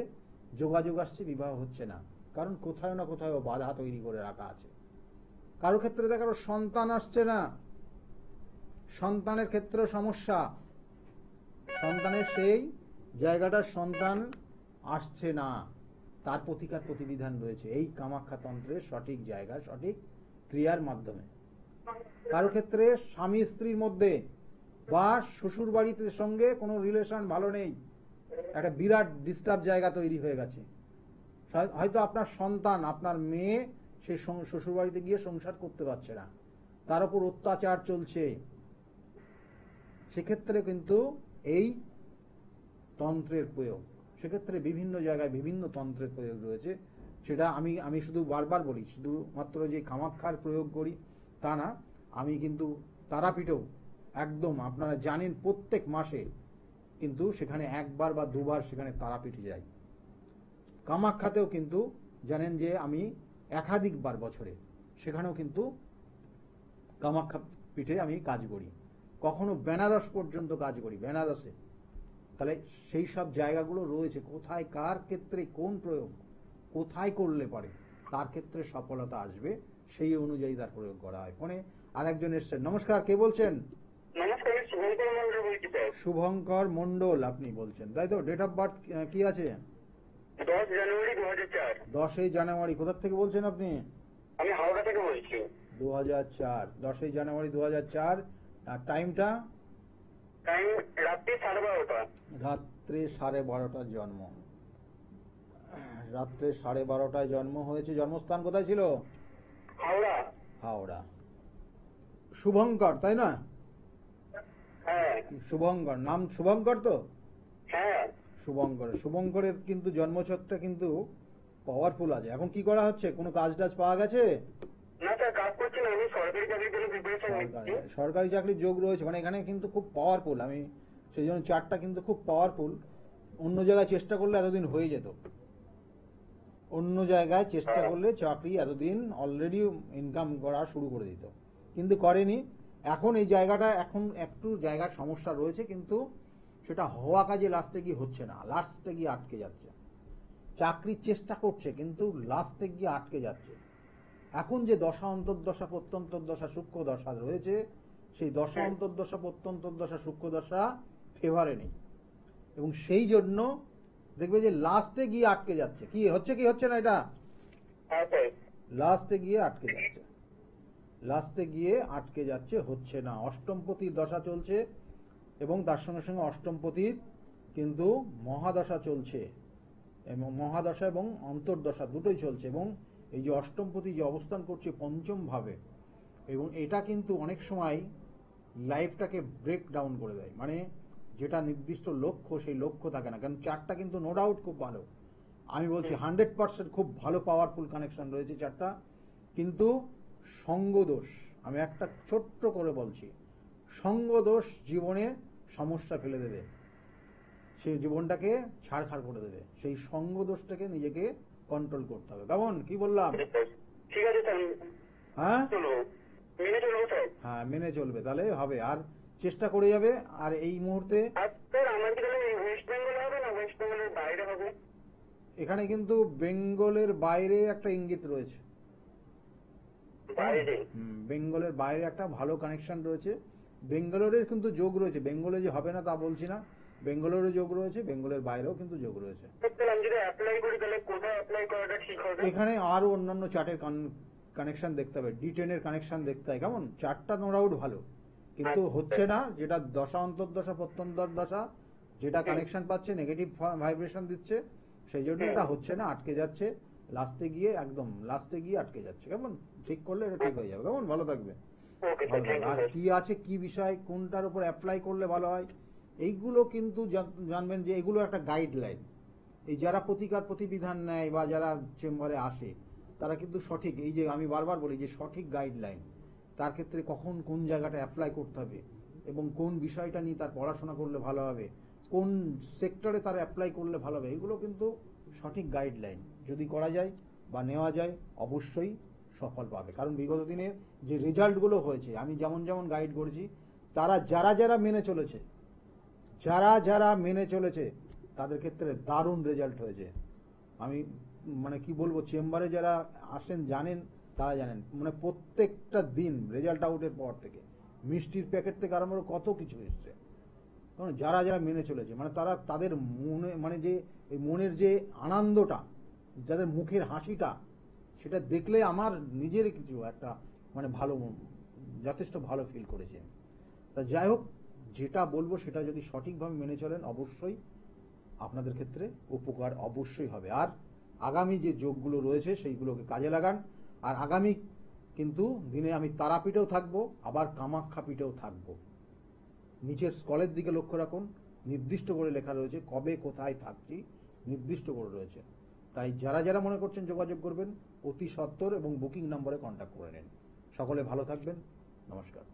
যোগাযোগ আসছে, বিবাহ হচ্ছে না, কারণ কোথাও না কোথাও বাধা তৈরি করে রাখা আছে। কারো ক্ষেত্রে দেখা গেল সন্তান আসছে না, সন্তানের ক্ষেত্রে সমস্যা, সন্তানের সেই জায়গাটার সন্তান আসছে না, তার প্রতিকার প্রতিবিধান রয়েছে এই কামাখ্যা তন্ত্রের সঠিক জায়গা, সঠিক ক্রিয়ার মাধ্যমে। কারো ক্ষেত্রে স্বামী স্ত্রীর মধ্যে বা শ্বশুর বাড়িতে সঙ্গে কোনো রিলেশন ভালো নেই, একটা বিরাট ডিস্টার্ব জায়গা তৈরি হয়ে গেছে। হয়তো আপনার সন্তান, আপনার মেয়ে সে শ্বশুর বাড়িতে গিয়ে সংসার করতে পারছে না, তার উপর অত্যাচার চলছে, সেক্ষেত্রে কিন্তু এই তন্ত্রের প্রয়োগ, সেক্ষেত্রে বিভিন্ন জায়গায় বিভিন্ন তন্ত্রের প্রয়োগ রয়েছে। সেটা আমি শুধু বারবার বলি, শুধুমাত্র যে কামাখ্যার প্রয়োগ করি তা না, আমি কিন্তু তারাপীঠেও একদম আপনারা জানেন প্রত্যেক মাসে কিন্তু সেখানে একবার বা দুবার সেখানে তারাপীঠে যাই। কামাখ্যাতেও কিন্তু জানেন যে আমি একাধিকবার বছরে সেখানেও কিন্তু কামাখ্যা পীঠে আমি কাজ করি, কখনো বেনারস পর্যন্ত কাজ করি, বেনারসে। তাহলে সেই সব জায়গাগুলো রয়েছে, কোথায় কার ক্ষেত্রে কোন প্রয়োগ কোথায় করলে পারে তার ক্ষেত্রে সফলতা আসবে, সেই অনুযায়ী তার প্রয়োগ করা হয়। ফোনে আরেকজন এসছেন। নমস্কার, কে বলছেন? নমস্কার, আমি শুভঙ্কর মন্ডল বলছি স্যার। শুভঙ্কর মন্ডল আপনি বলছেন, তাই তো? ডেট অফ বার্থ কি আছে? 10 জানুয়ারি 2004। 10ই জানুয়ারি। কোথা থেকে বলছেন আপনি? আমি হাওড়া থেকে বলছি। 2004, 10ই জানুয়ারি 2004। আর টাইমটা? টাইম রাত্রি 12:30। রাত্রে 12:30টার জন্ম। রাত্রে 12:30টায় জন্ম হয়েছে। জন্মস্থান কোথায় ছিল? হাওড়া। হাওড়া। শুভঙ্কর, তাই না? হ্যাঁ শুভঙ্কর, নাম শুভঙ্কর তো? হ্যাঁ। শুভঙ্করের কিন্তু জন্মছকটা কিন্তু পাওয়ারফুল আছে। এখন কি করা হচ্ছে? কোনো কাজ টাজ পাওয়া গেছে? না স্যার, কাজ করছি না, আমি সরকারি চাকরির জন্য প্রিপারেশন নিচ্ছি। সরকারি চাকরির যোগ রয়েছে, মানে এখানে কিন্তু খুব পাওয়ারফুল। আমি সেই জন্য চারটা কিন্তু খুব পাওয়ারফুল। অন্য জায়গায় চেষ্টা করলে এতদিন হয়ে যেত, অন্য জায়গায় চেষ্টা করলে চাকরি এতদিন অলরেডি ইনকাম করা শুরু করে দিত, কিন্তু করেনি। এখন এই জায়গাটা এখন একটু জায়গার সমস্যা রয়েছে, কিন্তু সেটা হওয়া কাজে লাস্টে গিয়ে হচ্ছে না, লাস্টে গিয়ে আটকে যাচ্ছে। চাকরির চেষ্টা করছে কিন্তু লাস্টে গিয়ে আটকে যাচ্ছে। এখন যে দশা অন্তর্দশা প্রত্যন্তর্দশা সূক্ষ্ম দশা রয়েছে, সেই দশা অন্তর্দশা প্রত্যন্তর্দশা সূক্ষ্ম দশা ফেভারে নেই, এবং সেই জন্য দেখবে যে লাস্টে গিয়ে আটকে যাচ্ছে। কি হচ্ছে কি হচ্ছে না এটা? হ্যাঁ স্যার। লাস্টে গিয়ে আটকে যাচ্ছে, লাস্টে গিয়ে আটকে যাচ্ছে, হচ্ছে না। অষ্টমপতির দশা চলছে এবং তার সঙ্গে সঙ্গে অষ্টমপতির কিন্তু মহাদশা চলছে, এবং মহাদশা এবং অন্তর্দশা দুটোই চলছে। এবং এই যে অষ্টমপতি যে অবস্থান করছে পঞ্চম ভাবে, এবং এটা কিন্তু অনেক সময় লাইফটাকে ব্রেক ডাউন করে দেয়। মানে যেটা নির্দিষ্ট লক্ষ্য, সেই লক্ষ্য থাকে না। কারণ চারটা কিন্তু নো ডাউট খুব ভালো, আমি বলছি 100% খুব ভালো পাওয়ারফুল কানেকশন রয়েছে চারটা, কিন্তু সঙ্গদোষ, আমি একটা ছোট্ট করে বলছি, সঙ্গদোষ জীবনে সমস্যা ফেলে দেবে, সেই জীবনটাকে ছাড়খাড় করে দেবে। সেই সঙ্গদোষটাকে নিজেকে কন্ট্রোল করতে হবে। কেমন, কি বললাম? ঠিক আছে স্যার। হ্যাঁ মেনে চলবো স্যার। হ্যাঁ, মেনে চলবে, তাহলে হবে। আর চেষ্টা করে যাবে। আর এই মুহূর্তে আর স্যার, আমার কি তাহলে ওয়েস্ট বেঙ্গল হবে না ওয়েস্ট বেঙ্গলের বাইরে হবে? এখানে কিন্তু বেঙ্গলের বাইরে একটা ইঙ্গিত রয়েছে। বাইরে? বেঙ্গলের বাইরে একটা ভালো কানেকশন রয়েছে। বেঙ্গালোরের কিন্তু যোগ রয়েছে, বেঙ্গলে যে হবে না তা বলছি না, বেঙ্গালোরের যোগ রয়েছে, বেঙ্গলের বাইরেও কিন্তু যোগ রয়েছে। আমি যদি অ্যাপ্লাই করি তাহলে কোথায় অ্যাপ্লাই করাটা ঠিক হবে? এখানে আরো অন্যান্য চার্টের কানেকশন দেখতে হবে, D10 এর কানেকশন দেখতে হয়। কেমন? চারটা নো ডাউট ভালো, কিন্তু হচ্ছে না। যেটা দশা অন্তর্দশা প্রত্যন্তর্দশা যেটা কানেকশন পাচ্ছে নেগেটিভ ভাইব্রেশন দিচ্ছে, সেই জন্য এটা হচ্ছে না, আটকে যাচ্ছে। লাস্টে গিয়ে একদম লাস্টে গিয়ে আটকে যাচ্ছে। কেমন? ঠিক করলে এটা ঠিক হয়ে যাবে। কেমন? ভালো থাকবে। আর কি আছে, কি বিষয়, কোনটার উপর অ্যাপ্লাই করলে ভালো হয়, এইগুলো কিন্তু জানবেন যে এগুলো একটা গাইডলাইন। এই যারা প্রতিকার প্রতিবিধান নেয় বা যারা চেম্বারে আসে, তারা কিন্তু সঠিক, এই যে আমি বারবার বলি যে সঠিক গাইডলাইন, তার ক্ষেত্রে কখন কোন জায়গাটা অ্যাপ্লাই করতে হবে এবং কোন বিষয়টা নিয়ে তার পড়াশোনা করলে ভালো হবে, কোন সেক্টরে তার অ্যাপ্লাই করলে ভালো হবে, এগুলো কিন্তু সঠিক গাইডলাইন যদি করা যায় বা নেওয়া যায়, অবশ্যই সফল পাবে। কারণ বিগত দিনে যে রেজাল্টগুলো হয়েছে, আমি যেমন যেমন গাইড করেছি, তারা যারা মেনে চলেছে, যারা মেনে চলেছে তাদের ক্ষেত্রে দারুণ রেজাল্ট হয়েছে। আমি মানে কি বলবো, চেম্বারে যারা আসেন জানেন, তারা জানেন, মানে প্রত্যেকটা দিন রেজাল্ট আউটের পর থেকে মিষ্টির প্যাকেট থেকে আরম্ভ করে কত কিছু এসছে। কারণ যারা মেনে চলেছে, মানে তারা তাদের মনে, মানে যে এই মনের যে আনন্দটা, যাদের মুখের হাসিটা, সেটা দেখলে আমার নিজের কিছু একটা মানে ভালো, যথেষ্ট ভালো ফিল করেছে। তা যাই হোক, যেটা বলবো সেটা যদি সঠিকভাবে মেনে চলেন, অবশ্যই আপনাদের ক্ষেত্রে উপকার অবশ্যই হবে। আর আগামী যে যোগগুলো রয়েছে সেইগুলোকে কাজে লাগান। আর আগামী কিন্তু দিনে আমি তারাপীঠেও থাকবো, আবার কামাখ্যা পীঠেও থাকবো। নিচের স্কলের দিকে লক্ষ্য রাখুন, নির্দিষ্ট করে লেখা রয়েছে কবে কোথায় থাকছি, নির্দিষ্ট করে রয়েছে। তাই যারা মনে করছেন যোগাযোগ করবেন, অতি সত্বর এবং বুকিং নম্বরে কন্ট্যাক্ট করে নিন। সকলে ভালো থাকবেন। নমস্কার।